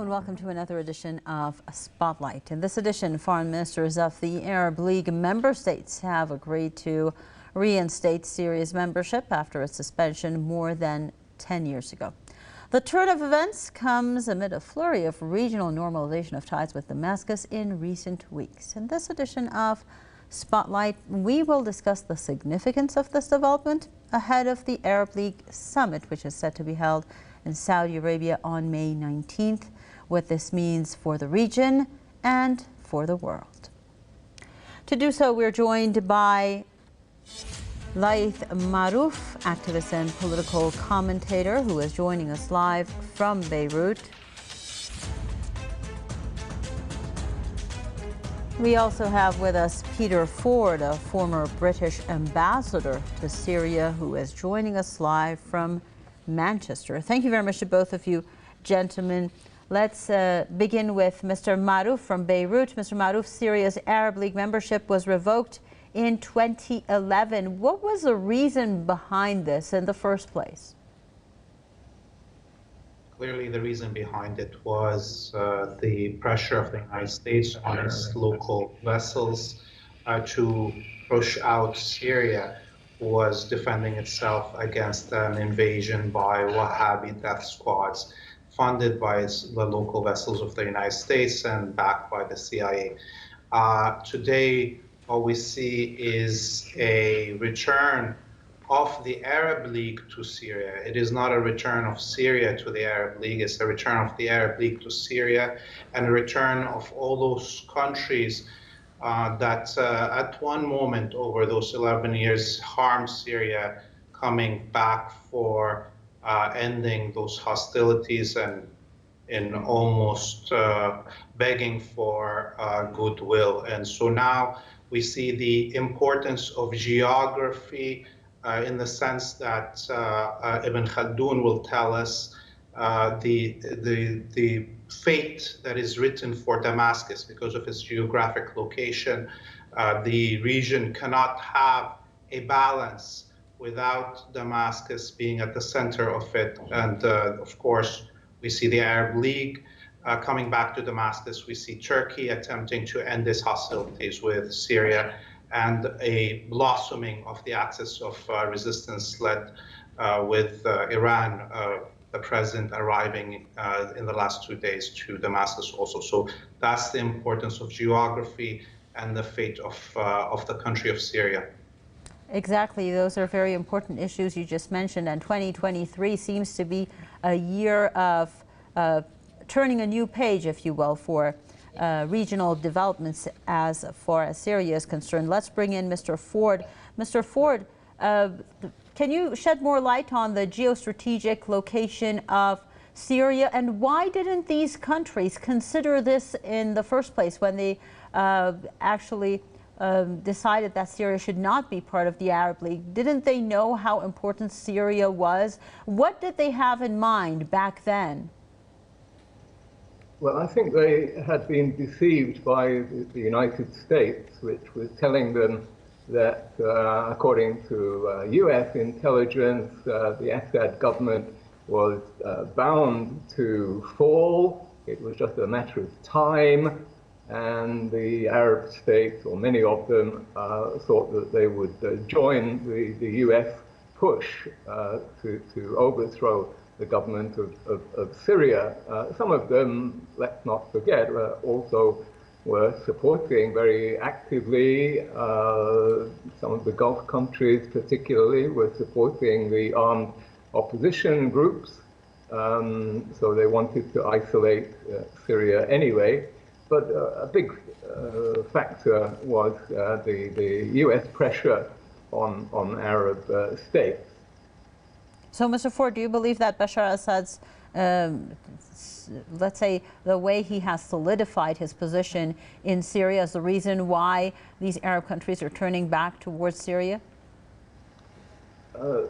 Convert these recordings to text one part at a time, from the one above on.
and welcome to another edition of Spotlight. In this edition, foreign ministers of the Arab League member states have agreed to reinstate Syria's membership after its suspension more than 10 years ago. The turn of events comes amid a flurry of regional normalization of ties with Damascus in recent weeks. In this edition of Spotlight, we will discuss the significance of this development ahead of the Arab League summit, which is set to be held in Saudi Arabia on May 19th, what this means for the region and for the world. To do so, we're joined by Laith Marouf, activist and political commentator, who is joining us live from Beirut. We also have with us Peter Ford, a former British ambassador to Syria, who is joining us live from Manchester. Thank you very much to both of you, gentlemen. Let's begin with Mr. Marouf from Beirut. Mr. Marouf, Syria's Arab League membership was revoked in 2011. What was the reason behind this in the first place? Clearly, the reason behind it was the pressure of the United States on its local vessels to push out Syria, who was defending itself against an invasion by Wahhabi death squads funded by the local vessels of the United States and backed by the CIA. Today, what we see is a return of the Arab League to Syria. It is not a return of Syria to the Arab League, it's a return of the Arab League to Syria and a return of all those countries that at one moment over those 11 years harmed Syria, coming back for ending those hostilities and in almost begging for goodwill. And so now we see the importance of geography in the sense that Ibn Khaldun will tell us the fate that is written for Damascus because of its geographic location. The region cannot have a balance without Damascus being at the center of it. And of course, we see the Arab League coming back to Damascus. We see Turkey attempting to end its hostilities with Syria, and a blossoming of the axis of resistance led with Iran, the president arriving in the last 2 days to Damascus also. So that's the importance of geography and the fate of the country of Syria. Exactly. Those are very important issues you just mentioned, and 2023 seems to be a year of turning a new page, if you will, for regional developments as far as Syria is concerned. Let's bring in Mr. Ford. Mr. Ford, can you shed more light on the geostrategic location of Syria, and why didn't these countries consider this in the first place when they actually decided that Syria should not be part of the Arab League? Didn't they know how important Syria was? What did they have in mind back then? Well, I think they had been deceived by the United States, which was telling them that, according to US intelligence, the Assad government was bound to fall. It was just a matter of time. And the Arab states, or many of them, thought that they would join the US push to overthrow the government of Syria. Some of them, let's not forget, also were supporting very actively, some of the Gulf countries particularly were supporting the armed opposition groups. So they wanted to isolate Syria anyway. But a big factor was the US pressure on Arab states. So, Mr. Ford, do you believe that Bashar Assad's, let's say, the way he has solidified his position in Syria is the reason why these Arab countries are turning back towards Syria?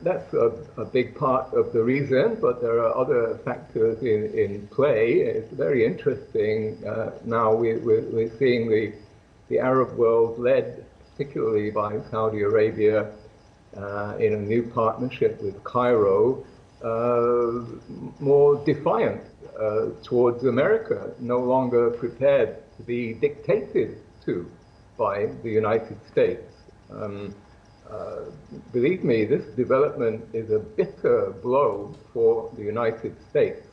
That's a big part of the reason, but there are other factors in play. It's very interesting. Now we're seeing the Arab world led particularly by Saudi Arabia in a new partnership with Cairo, more defiant towards America, no longer prepared to be dictated to by the United States. Believe me, this development is a bitter blow for the United States.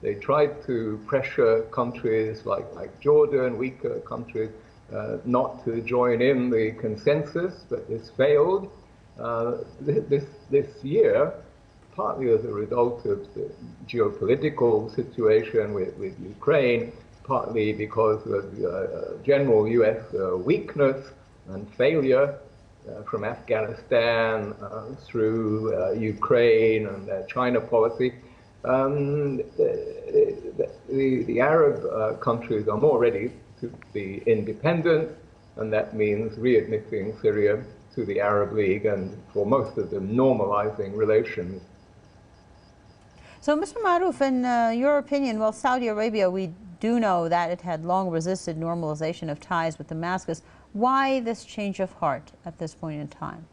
They tried to pressure countries like Jordan, weaker countries, not to join in the consensus, but this failed. This year, partly as a result of the geopolitical situation with Ukraine, partly because of general U.S. weakness and failure from Afghanistan through Ukraine and their China policy, the Arab countries are more ready to be independent, and that means readmitting Syria to the Arab League and, for most of them, normalizing relations. So, Mr. Marouf, in your opinion, well, Saudi Arabia, we do know that it had long resisted normalization of ties with Damascus. Why this change of heart at this point in time?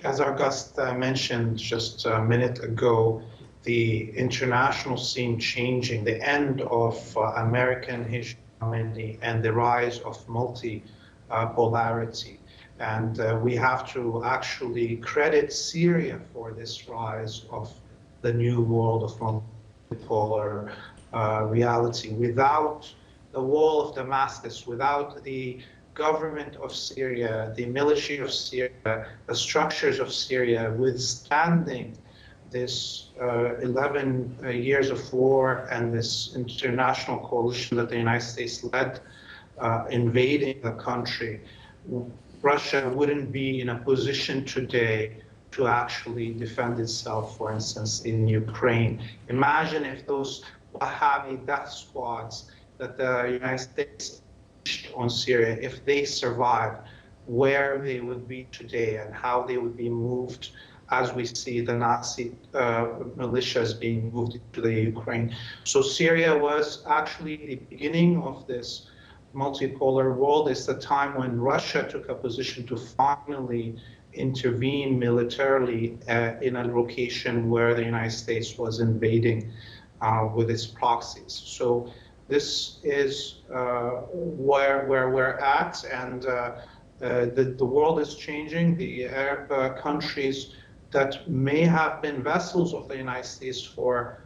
As our guest mentioned just a minute ago, the international scene changing, the end of American hegemony and the rise of multipolarity. And we have to actually credit Syria for this rise of the new world of multipolar reality. Without the wall of Damascus, without the government of Syria, the military of Syria, the structures of Syria withstanding this 11 years of war and this international coalition that the United States led invading the country, Russia wouldn't be in a position today to actually defend itself, for instance, in Ukraine. Imagine if those Wahhabi death squads that the United States on Syria, if they survived, where they would be today and how they would be moved as we see the Nazi militias being moved to the Ukraine. So Syria was actually the beginning of this multipolar world. It's the time when Russia took a position to finally intervene militarily in a location where the United States was invading with its proxies. So this is where we're at, and the world is changing. The Arab countries that may have been vessels of the United States for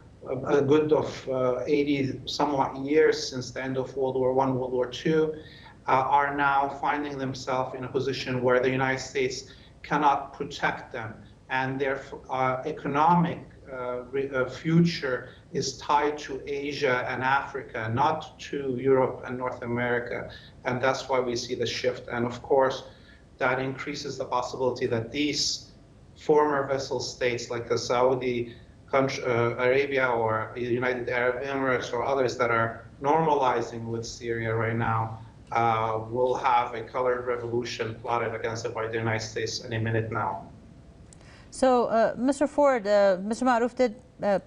a good of 80 somewhat years since the end of World War I, World War II, are now finding themselves in a position where the United States cannot protect them, and their economic future is tied to Asia and Africa, not to Europe and North America. And that's why we see the shift. And of course, that increases the possibility that these former vassal states like the Saudi Arabia or the United Arab Emirates or others that are normalizing with Syria right now will have a colored revolution plotted against it by the United States any minute now. So, Mr. Ford, Mr. Marouf did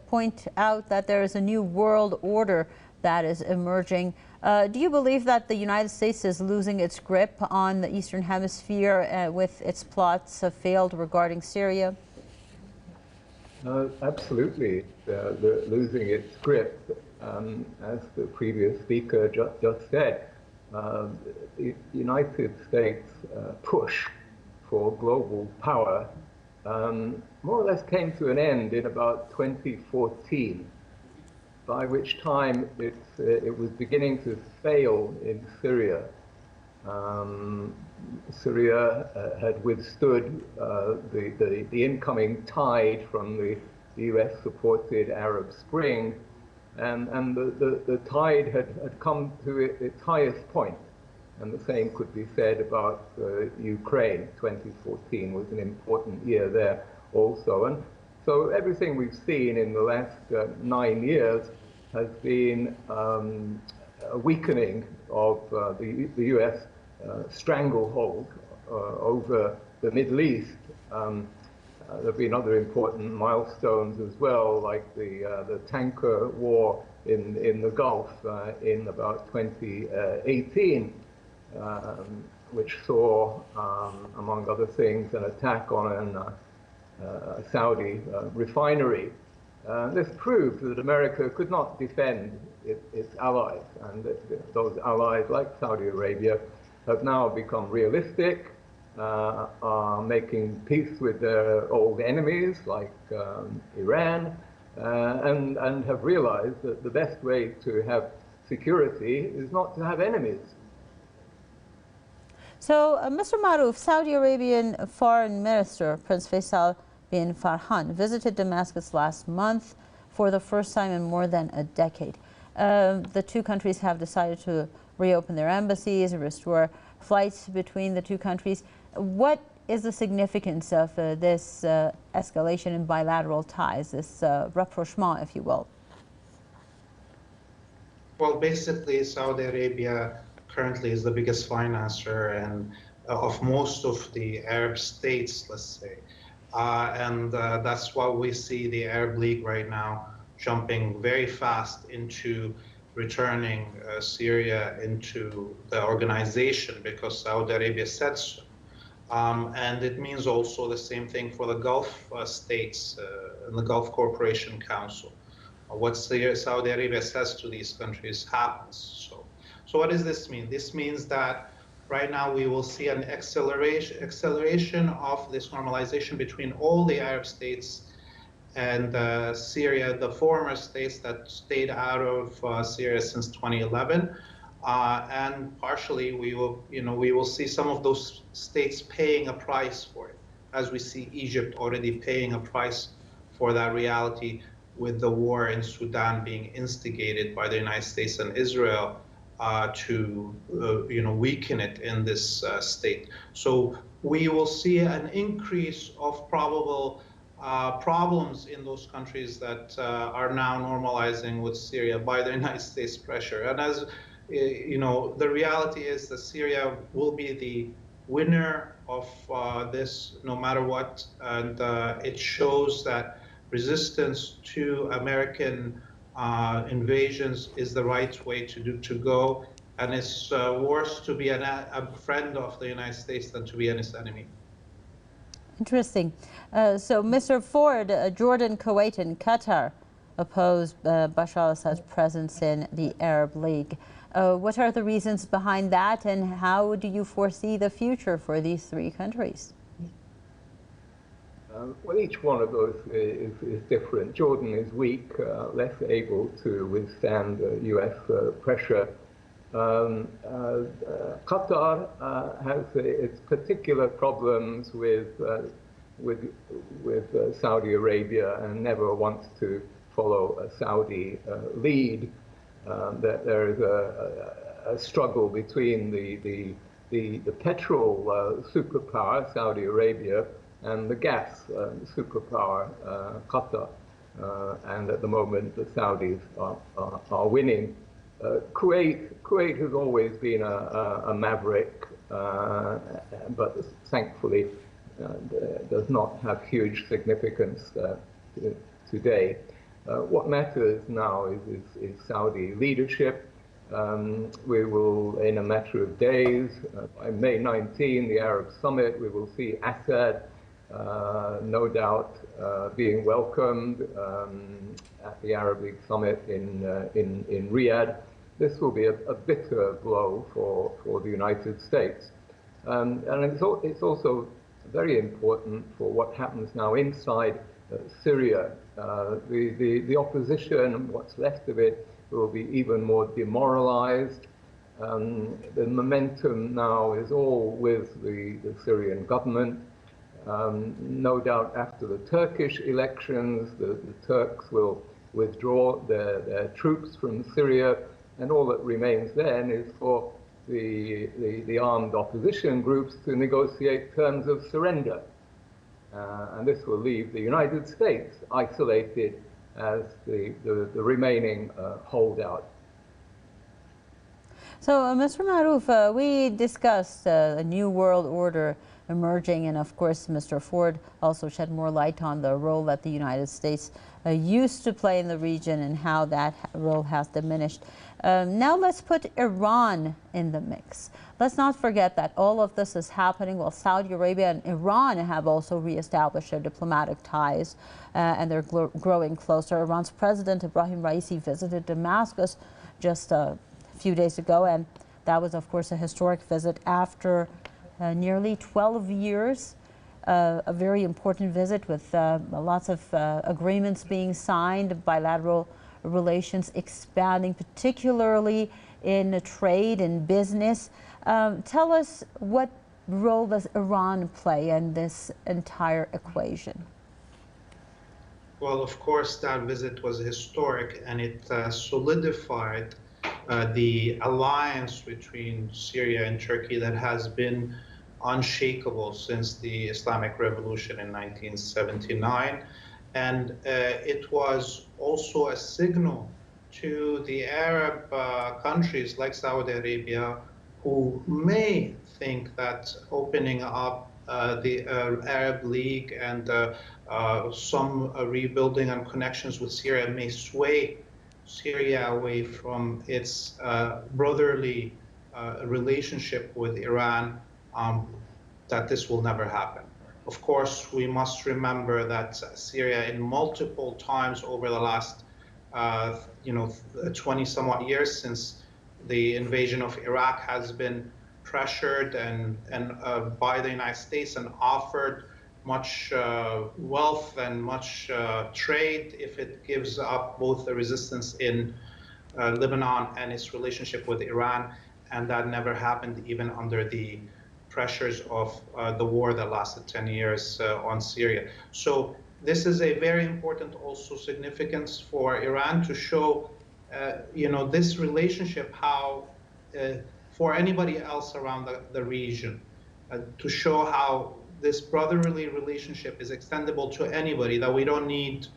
point out that there is a new world order that is emerging. Do you believe that the United States is losing its grip on the Eastern Hemisphere with its plots failed regarding Syria? Absolutely, they're losing its grip. As the previous speaker just said, the United States push for global power more or less came to an end in about 2014, by which time it was beginning to fail in Syria. Syria had withstood the incoming tide from the US-supported Arab Spring, and the tide had come to its highest point. And the same could be said about Ukraine. 2014 was an important year there also. And so everything we've seen in the last 9 years has been a weakening of the US stranglehold over the Middle East. There have been other important milestones as well, like the tanker war in the Gulf in about 2018. Which saw, among other things, an attack on a Saudi refinery. This proves that America could not defend its allies, and that those allies, like Saudi Arabia, have now become realistic, are making peace with their old enemies, like Iran, and have realized that the best way to have security is not to have enemies. So, Mr. Marouf, Saudi Arabian Foreign Minister Prince Faisal bin Farhan visited Damascus last month for the first time in more than a decade. The two countries have decided to reopen their embassies, restore flights between the two countries. What is the significance of this escalation in bilateral ties, this rapprochement, if you will? Well, basically, Saudi Arabia currently is the biggest financer and of most of the Arab states, let's say. And that's why we see the Arab League right now jumping very fast into returning Syria into the organization, because Saudi Arabia said so. And it means also the same thing for the Gulf states and the Gulf Cooperation Council. What Saudi Arabia says to these countries happens. So what does this mean? This means that right now we will see an acceleration of this normalization between all the Arab states and Syria, the former states that stayed out of Syria since 2011. And partially we will see some of those states paying a price for it, as we see Egypt already paying a price for that reality, with the war in Sudan being instigated by the United States and Israel to weaken it in this state. So we will see an increase of probable problems in those countries that are now normalizing with Syria by the United States pressure. And as the reality is that Syria will be the winner of this no matter what, and it shows that resistance to American invasions is the right way to go, and it's worse to be a friend of the United States than to be its enemy. Interesting. So, Mr. Ford, Jordan, Kuwait, and Qatar opposed Bashar al-Assad's presence in the Arab League. What are the reasons behind that, and how do you foresee the future for these three countries? Well, each one of those is different. Jordan is weak, less able to withstand U.S. pressure. Qatar has its particular problems with Saudi Arabia and never wants to follow a Saudi lead. That there is a struggle between the petrol superpower, Saudi Arabia, and the gas superpower, Qatar. And at the moment, the Saudis are winning. Kuwait has always been a maverick, but thankfully does not have huge significance today. What matters now is Saudi leadership. We will, in a matter of days, by May 19, the Arab Summit, we will see Assad no doubt being welcomed at the Arab League Summit in Riyadh. This will be a bitter blow for the United States. And it's also very important for what happens now inside Syria. The opposition, what's left of it, will be even more demoralized. The momentum now is all with the Syrian government. No doubt after the Turkish elections, the Turks will withdraw their troops from Syria, and all that remains then is for the armed opposition groups to negotiate terms of surrender. And this will leave the United States isolated as the remaining holdout. So, Mr. Marouf, we discussed a new world order emerging, and of course, Mr. Ford also shed more light on the role that the United States used to play in the region and how that role has diminished. Now let's put Iran in the mix. Let's not forget that all of this is happening while Saudi Arabia and Iran have also reestablished their diplomatic ties, and they're growing closer. Iran's President Ibrahim Raisi visited Damascus just a few days ago, and that was, of course, a historic visit after nearly 12 years. A very important visit with lots of agreements being signed, bilateral relations expanding, particularly in trade and business. Tell us, what role does Iran play in this entire equation? Well, of course, that visit was historic, and it solidified the alliance between Syria and Turkey that has been unshakable since the Islamic Revolution in 1979. And it was also a signal to the Arab countries like Saudi Arabia, who may think that opening up the Arab League and some rebuilding and connections with Syria may sway Syria away from its brotherly relationship with Iran, that this will never happen. Of course, we must remember that Syria, in multiple times over the last 20 somewhat years since the invasion of Iraq, has been pressured and by the United States and offered much wealth and much trade if it gives up both the resistance in Lebanon and its relationship with Iran, and that never happened even under the pressures of the war that lasted 10 years on Syria. So this is a very important also significance for Iran to show this relationship, how for anybody else around the region, to show how this brotherly relationship is extendable to anybody, that we don't need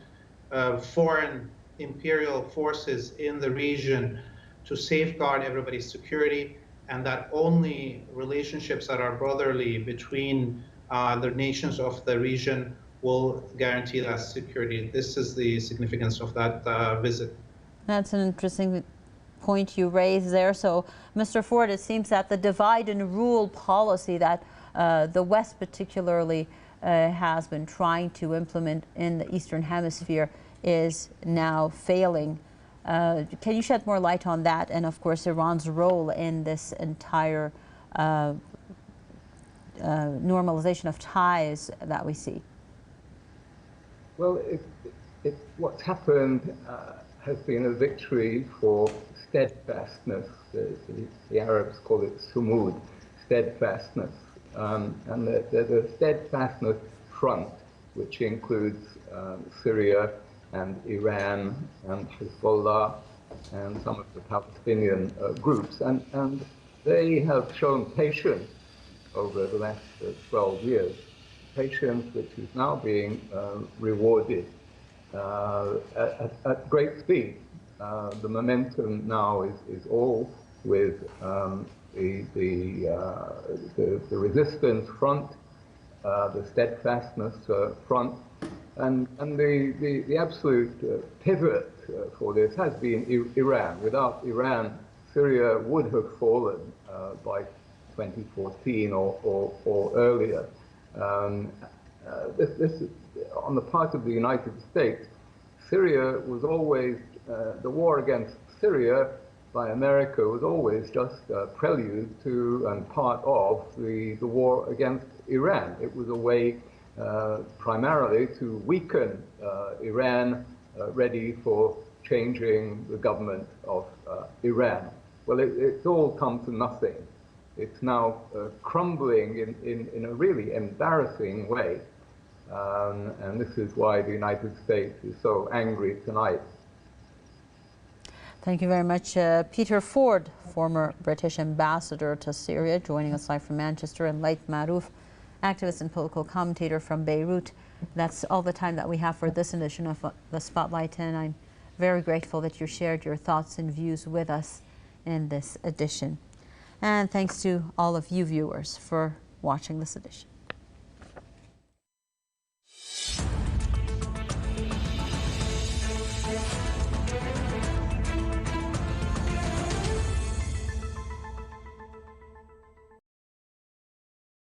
foreign imperial forces in the region to safeguard everybody's security, and that only relationships that are brotherly between the nations of the region will guarantee that security. This is the significance of that visit. That's an interesting point you raised there. So, Mr. Ford, it seems that the divide and rule policy that the West particularly has been trying to implement in the Eastern Hemisphere is now failing. Can you shed more light on that, and of course Iran's role in this entire normalization of ties that we see? Well, what's happened has been a victory for steadfastness. The Arabs call it sumud, steadfastness. And there's a steadfastness front, which includes Syria and Iran and Hezbollah and some of the Palestinian groups. And they have shown patience over the last 12 years, patience which is now being rewarded at great speed. The momentum now is all with the resistance front, the steadfastness front, and the absolute pivot for this has been Iran. Without Iran, Syria would have fallen by 2014 or earlier. This on the part of the United States, Syria was always, the war against Syria by America was always just a prelude to and part of the war against Iran. It was a way primarily to weaken Iran, ready for changing the government of Iran. Well, it's all come to nothing. It's now crumbling in a really embarrassing way. And this is why the United States is so angry tonight. Thank you very much, Peter Ford, former British ambassador to Syria, joining us live from Manchester, and Laith Marouf, activist and political commentator from Beirut. That's all the time that we have for this edition of the Spotlight, and I'm very grateful that you shared your thoughts and views with us. in this edition. And thanks to all of you viewers for watching this edition.